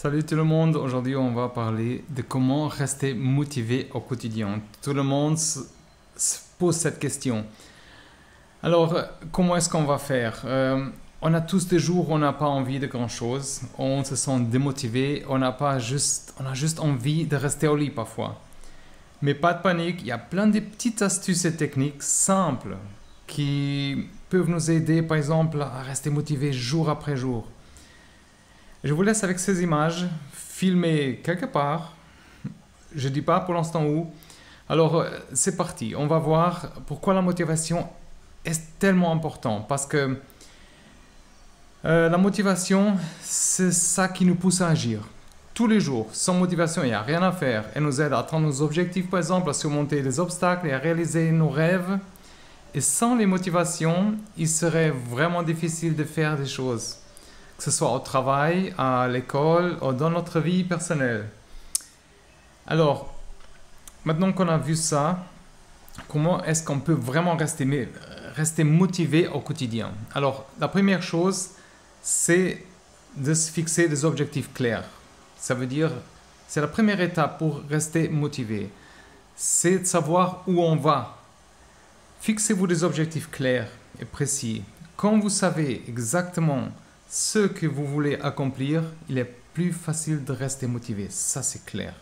Salut tout le monde, aujourd'hui on va parler de comment rester motivé au quotidien. Tout le monde se pose cette question. Alors, comment est-ce qu'on va faire? On a tous des jours où on n'a pas envie de grand-chose, on se sent démotivé, on a juste envie de rester au lit parfois. Mais pas de panique, il y a plein de petites astuces et techniques simples qui peuvent nous aider par exemple à rester motivé jour après jour. Je vous laisse avec ces images, filmées quelque part. Je ne dis pas pour l'instant où. Alors, c'est parti. On va voir pourquoi la motivation est tellement importante. Parce que la motivation, c'est ça qui nous pousse à agir. Tous les jours, sans motivation, il n'y a rien à faire. Elle nous aide à atteindre nos objectifs, par exemple, à surmonter les obstacles et à réaliser nos rêves. Et sans les motivations, il serait vraiment difficile de faire des choses. Que ce soit au travail, à l'école ou dans notre vie personnelle. Alors, maintenant qu'on a vu ça, comment est-ce qu'on peut vraiment rester motivé au quotidien? Alors, la première chose, c'est de se fixer des objectifs clairs. Ça veut dire, c'est la première étape pour rester motivé. C'est de savoir où on va. Fixez-vous des objectifs clairs et précis. Quand vous savez exactement ce que vous voulez accomplir, il est plus facile de rester motivé. Ça, c'est clair.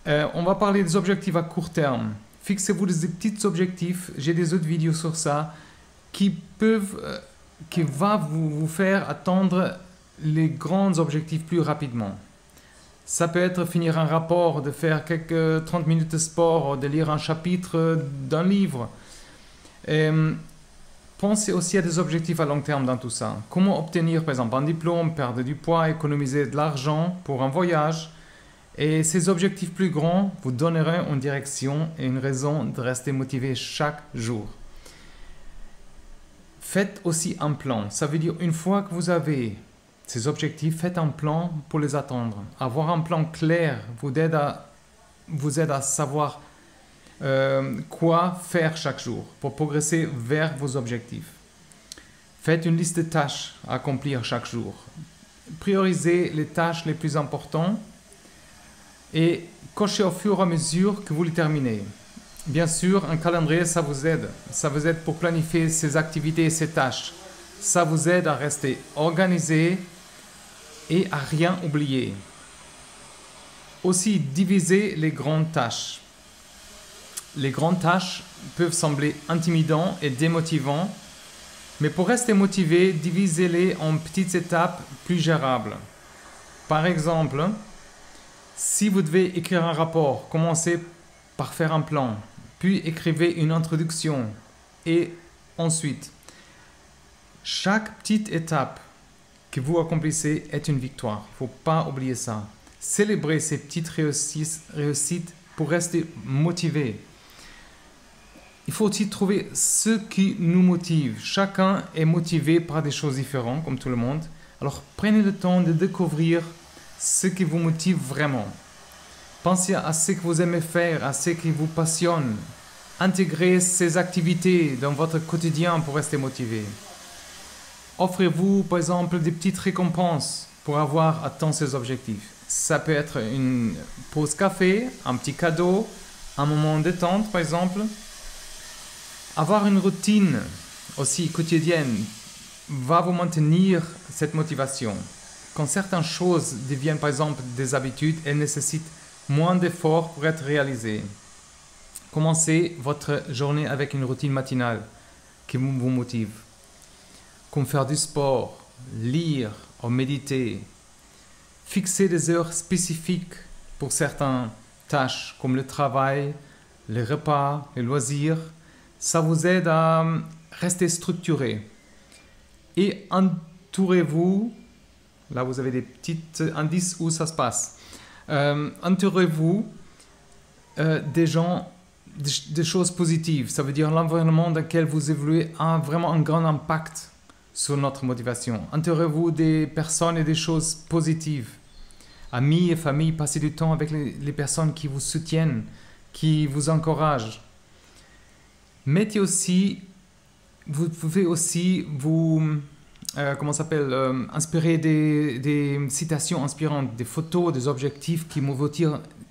On va parler des objectifs à court terme. Fixez-vous des petits objectifs. J'ai des autres vidéos sur ça qui va vous faire atteindre les grands objectifs plus rapidement. Ça peut être finir un rapport, de faire quelques 30 minutes de sport, de lire un chapitre d'un livre. Pensez aussi à des objectifs à long terme dans tout ça. Comment obtenir par exemple un diplôme, perdre du poids, économiser de l'argent pour un voyage. Et ces objectifs plus grands vous donneront une direction et une raison de rester motivé chaque jour. Faites aussi un plan. Ça veut dire une fois que vous avez ces objectifs, faites un plan pour les atteindre. Avoir un plan clair vous aide à savoir quoi faire chaque jour pour progresser vers vos objectifs. Faites une liste de tâches à accomplir chaque jour. Priorisez les tâches les plus importantes et cochez au fur et à mesure que vous les terminez. Bien sûr, un calendrier, ça vous aide. Ça vous aide pour planifier ces activités et ces tâches. Ça vous aide à rester organisé et à rien oublier. Aussi, divisez les grandes tâches. Les grandes tâches peuvent sembler intimidantes et démotivantes, mais pour rester motivé, divisez-les en petites étapes plus gérables. Par exemple, si vous devez écrire un rapport, commencez par faire un plan, puis écrivez une introduction et ensuite, chaque petite étape que vous accomplissez est une victoire. Il ne faut pas oublier ça. Célébrez ces petites réussites pour rester motivé. Il faut aussi trouver ce qui nous motive. Chacun est motivé par des choses différentes, comme tout le monde. Alors prenez le temps de découvrir ce qui vous motive vraiment. Pensez à ce que vous aimez faire, à ce qui vous passionne. Intégrez ces activités dans votre quotidien pour rester motivé. Offrez-vous par exemple des petites récompenses pour avoir atteint ces objectifs. Ça peut être une pause café, un petit cadeau, un moment de détente par exemple. Avoir une routine aussi quotidienne va vous maintenir cette motivation. Quand certaines choses deviennent par exemple des habitudes, elles nécessitent moins d'efforts pour être réalisées. Commencez votre journée avec une routine matinale qui vous motive. Comme faire du sport, lire ou méditer. Fixez des heures spécifiques pour certaines tâches comme le travail, les repas, les loisirs. Ça vous aide à rester structuré. Et entourez-vous, là vous avez des petits indices où ça se passe. Entourez-vous des gens, des choses positives. Ça veut dire l'environnement dans lequel vous évoluez a vraiment un grand impact sur notre motivation. Entourez-vous des personnes et des choses positives. Amis et famille, passez du temps avec les personnes qui vous soutiennent, qui vous encouragent. Vous pouvez aussi vous inspirer des citations inspirantes, des photos, des objectifs qui vous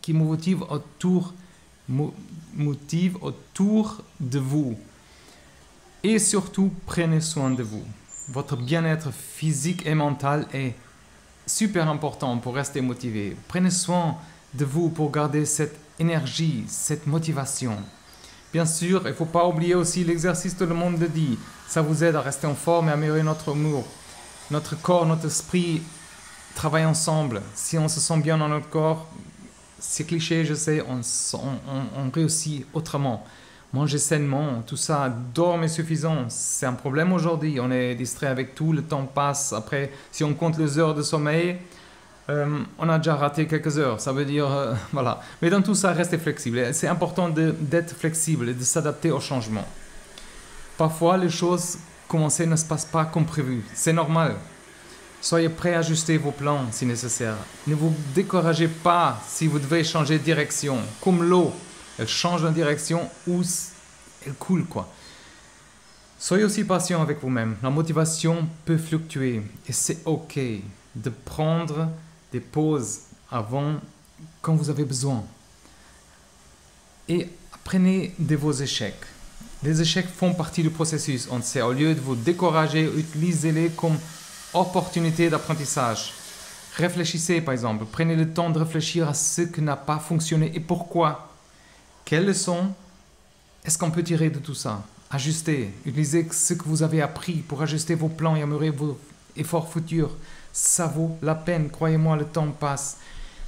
motivent autour de vous. Et surtout, prenez soin de vous. Votre bien-être physique et mental est super important pour rester motivé. Prenez soin de vous pour garder cette énergie, cette motivation. Bien sûr, il ne faut pas oublier aussi l'exercice, tout le monde le dit. Ça vous aide à rester en forme et à améliorer notre humour. Notre corps, notre esprit travaillent ensemble. Si on se sent bien dans notre corps, c'est cliché, je sais, on réussit autrement. Manger sainement, tout ça, dormir suffisant, c'est un problème aujourd'hui. On est distrait avec tout, le temps passe. Après, si on compte les heures de sommeil, on a déjà raté quelques heures. Ça veut dire, voilà. Mais dans tout ça, restez flexible. C'est important d'être flexible et de s'adapter au changement. Parfois, les choses commencées ne se passent pas comme prévu. C'est normal. Soyez prêts à ajuster vos plans si nécessaire. Ne vous découragez pas si vous devez changer de direction. Comme l'eau, elle change de direction ou elle coule, quoi. Soyez aussi patient avec vous-même. La motivation peut fluctuer et c'est ok de prendre des pauses avant quand vous avez besoin. Et apprenez de vos échecs. Les échecs font partie du processus. On sait, au lieu de vous décourager, utilisez-les comme opportunité d'apprentissage. Réfléchissez par exemple. Prenez le temps de réfléchir à ce qui n'a pas fonctionné et pourquoi. Quelles leçons est-ce qu'on peut tirer de tout ça? Ajustez. Utilisez ce que vous avez appris pour ajuster vos plans et améliorer vos efforts futurs. Ça vaut la peine. Croyez-moi, le temps passe.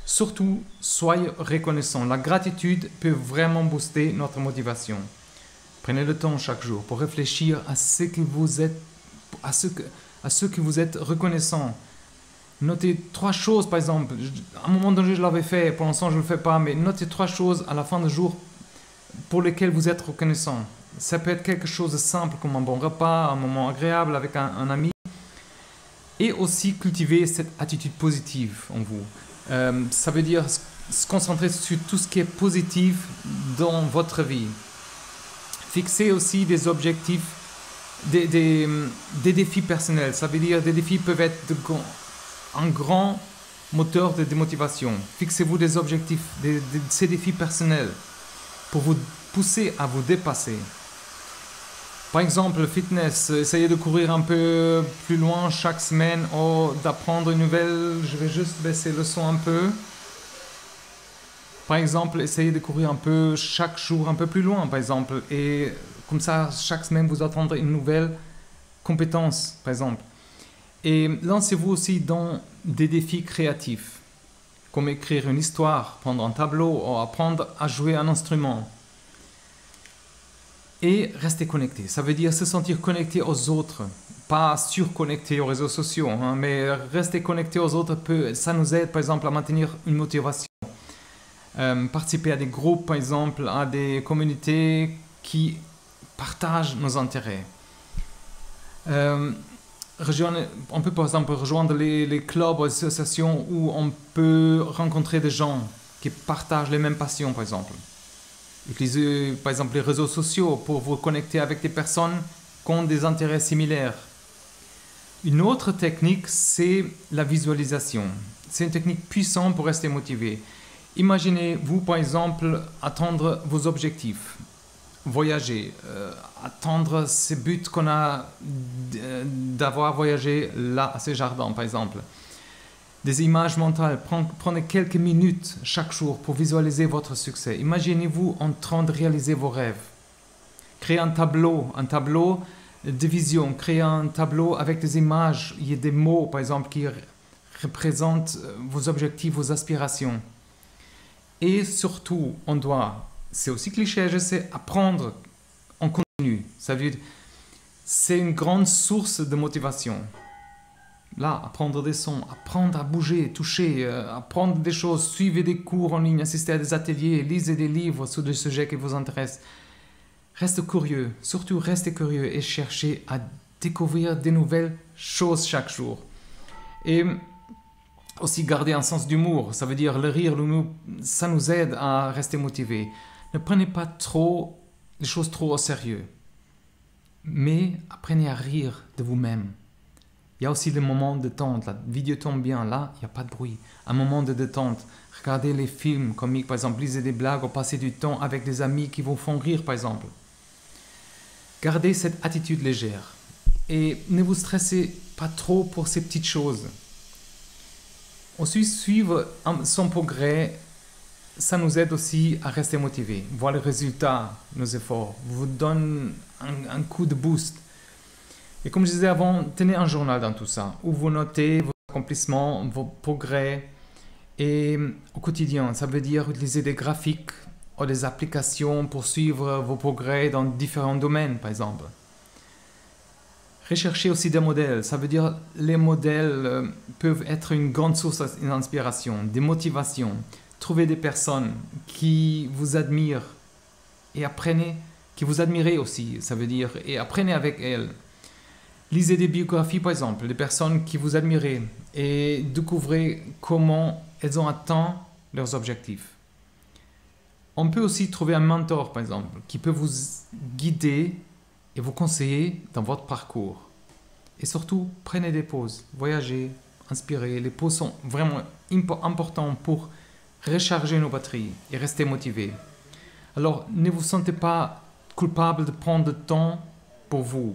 Surtout, soyez reconnaissants. La gratitude peut vraiment booster notre motivation. Prenez le temps chaque jour pour réfléchir à ce que vous êtes, à ce que vous êtes reconnaissant. Notez 3 choses, par exemple. À un moment donné, je l'avais fait. Pour l'instant, je ne le fais pas. Mais notez 3 choses à la fin du jour pour lesquelles vous êtes reconnaissant. Ça peut être quelque chose de simple comme un bon repas, un moment agréable avec un ami. Et aussi cultiver cette attitude positive en vous. Ça veut dire se concentrer sur tout ce qui est positif dans votre vie. Fixez aussi des objectifs, des défis personnels. Ça veut dire des défis peuvent être un grand moteur de démotivation. Fixez-vous des objectifs, ces défis personnels pour vous pousser à vous dépasser. Par exemple, le fitness, essayez de courir un peu plus loin chaque semaine ou d'apprendre une nouvelle. Je vais juste baisser le son un peu. Par exemple, essayez de courir un peu chaque jour un peu plus loin, par exemple. Et comme ça, chaque semaine, vous apprendrez une nouvelle compétence, par exemple. Et lancez-vous aussi dans des défis créatifs, comme écrire une histoire, prendre un tableau ou apprendre à jouer un instrument. Et rester connecté. Ça veut dire se sentir connecté aux autres, pas surconnecté aux réseaux sociaux, hein, mais rester connecté aux autres, ça nous aide par exemple à maintenir une motivation. Participer à des groupes, par exemple, à des communautés qui partagent nos intérêts. On peut par exemple rejoindre les clubs ou associations où on peut rencontrer des gens qui partagent les mêmes passions, par exemple. Utilisez par exemple les réseaux sociaux pour vous connecter avec des personnes qui ont des intérêts similaires. Une autre technique, c'est la visualisation. C'est une technique puissante pour rester motivé. Imaginez-vous par exemple atteindre vos objectifs, voyager, atteindre ces buts qu'on a d'avoir voyagé là à ces jardins par exemple. Des images mentales, prenez quelques minutes chaque jour pour visualiser votre succès. Imaginez-vous en train de réaliser vos rêves. Créez un tableau de vision, créez un tableau avec des images, il y a des mots par exemple qui représentent vos objectifs, vos aspirations. Et surtout, on doit, c'est aussi cliché, je sais, apprendre en continu. Ça veut dire, c'est une grande source de motivation. Là, apprendre des sons, apprendre à bouger, toucher, apprendre des choses, suivre des cours en ligne, assister à des ateliers, lisez des livres sur des sujets qui vous intéressent. Restez curieux, surtout restez curieux et cherchez à découvrir de nouvelles choses chaque jour. Et aussi garder un sens d'humour, ça veut dire le rire, l'humour, ça nous aide à rester motivés. Ne prenez pas les choses trop au sérieux, mais apprenez à rire de vous-même. Il y a aussi le moment de détente. La vidéo tombe bien, là, il n'y a pas de bruit. Un moment de détente. Regardez les films comiques, par exemple, lisez des blagues ou passez du temps avec des amis qui vous font rire, par exemple. Gardez cette attitude légère. Et ne vous stressez pas trop pour ces petites choses. Ensuite, suivre son progrès, ça nous aide aussi à rester motivés. Voir les résultats, nos efforts, vous donne un coup de boost. Et comme je disais avant, tenez un journal dans tout ça, où vous notez vos accomplissements, vos progrès. Et au quotidien, ça veut dire utiliser des graphiques ou des applications pour suivre vos progrès dans différents domaines, par exemple. Recherchez aussi des modèles, ça veut dire les modèles peuvent être une grande source d'inspiration, de motivation. Trouvez des personnes qui vous admirent et apprenez, qui vous admirez aussi, ça veut dire, et apprenez avec elles. Lisez des biographies, par exemple, des personnes qui vous admirez et découvrez comment elles ont atteint leurs objectifs. On peut aussi trouver un mentor, par exemple, qui peut vous guider et vous conseiller dans votre parcours. Et surtout, prenez des pauses, voyagez, inspirez. Les pauses sont vraiment importantes pour recharger nos batteries et rester motivés. Alors, ne vous sentez pas coupable de prendre du temps pour vous.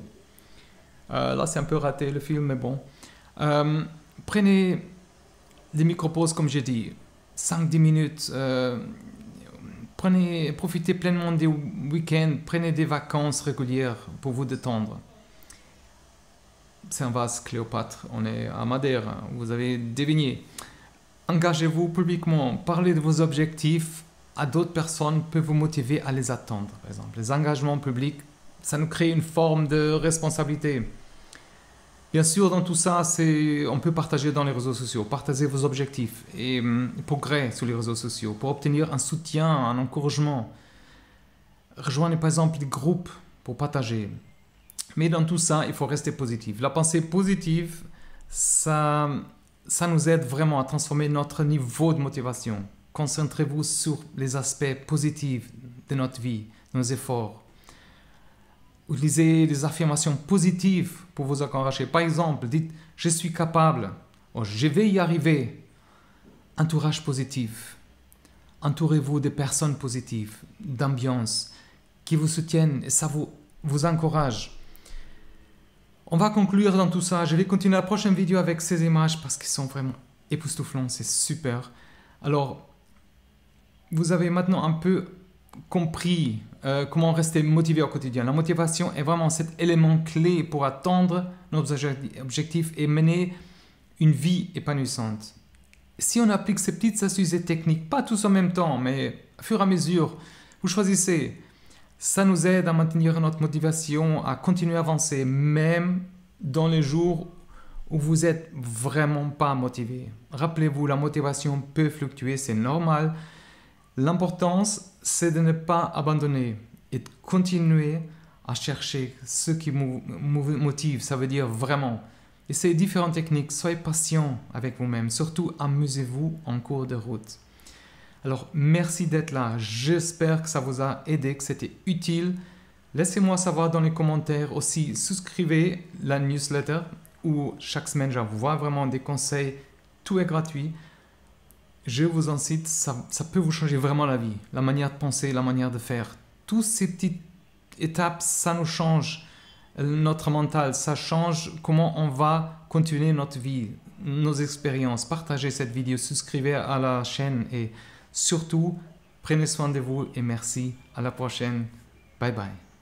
Là, c'est un peu raté le film, mais bon. Prenez des micro-pauses, comme j'ai dit, 5-10 minutes. Profitez pleinement des week-ends, prenez des vacances régulières pour vous détendre. C'est un vase Cléopâtre, on est à Madère, vous avez deviné. Engagez-vous publiquement, parlez de vos objectifs à d'autres personnes peuvent vous motiver à les atteindre. Par exemple, les engagements publics, ça nous crée une forme de responsabilité. Bien sûr, dans tout ça, on peut partager dans les réseaux sociaux, partager vos objectifs et progrès sur les réseaux sociaux pour obtenir un soutien, un encouragement. Rejoignez par exemple des groupes pour partager. Mais dans tout ça, il faut rester positif. La pensée positive, ça nous aide vraiment à transformer notre niveau de motivation. Concentrez-vous sur les aspects positifs de notre vie, de nos efforts. Utilisez des affirmations positives pour vous encourager. Par exemple, dites « Je suis capable » ou « Je vais y arriver ». Entourage positif. Entourez-vous de personnes positives, d'ambiance, qui vous soutiennent et ça vous encourage. On va conclure dans tout ça. Je vais continuer la prochaine vidéo avec ces images parce qu'elles sont vraiment époustouflantes. C'est super. Alors, vous avez maintenant un peu compris comment rester motivé au quotidien. La motivation est vraiment cet élément clé pour atteindre nos objectifs et mener une vie épanouissante. Si on applique ces petites astuces et techniques, pas tous en même temps, mais au fur et à mesure, vous choisissez, ça nous aide à maintenir notre motivation, à continuer à avancer, même dans les jours où vous n'êtes vraiment pas motivé. Rappelez-vous, la motivation peut fluctuer, c'est normal. L'importance, c'est de ne pas abandonner et de continuer à chercher ce qui vous motive. Ça veut dire vraiment. Essayez différentes techniques, soyez patient avec vous-même. Surtout, amusez-vous en cours de route. Alors, merci d'être là. J'espère que ça vous a aidé, que c'était utile. Laissez-moi savoir dans les commentaires. Aussi, souscrivez la newsletter où chaque semaine, j'envoie vraiment des conseils. Tout est gratuit. Je vous incite, ça peut vous changer vraiment la vie. La manière de penser, la manière de faire. Toutes ces petites étapes, ça nous change notre mental. Ça change comment on va continuer notre vie, nos expériences. Partagez cette vidéo, souscrivez à la chaîne et surtout, prenez soin de vous et merci. À la prochaine. Bye bye.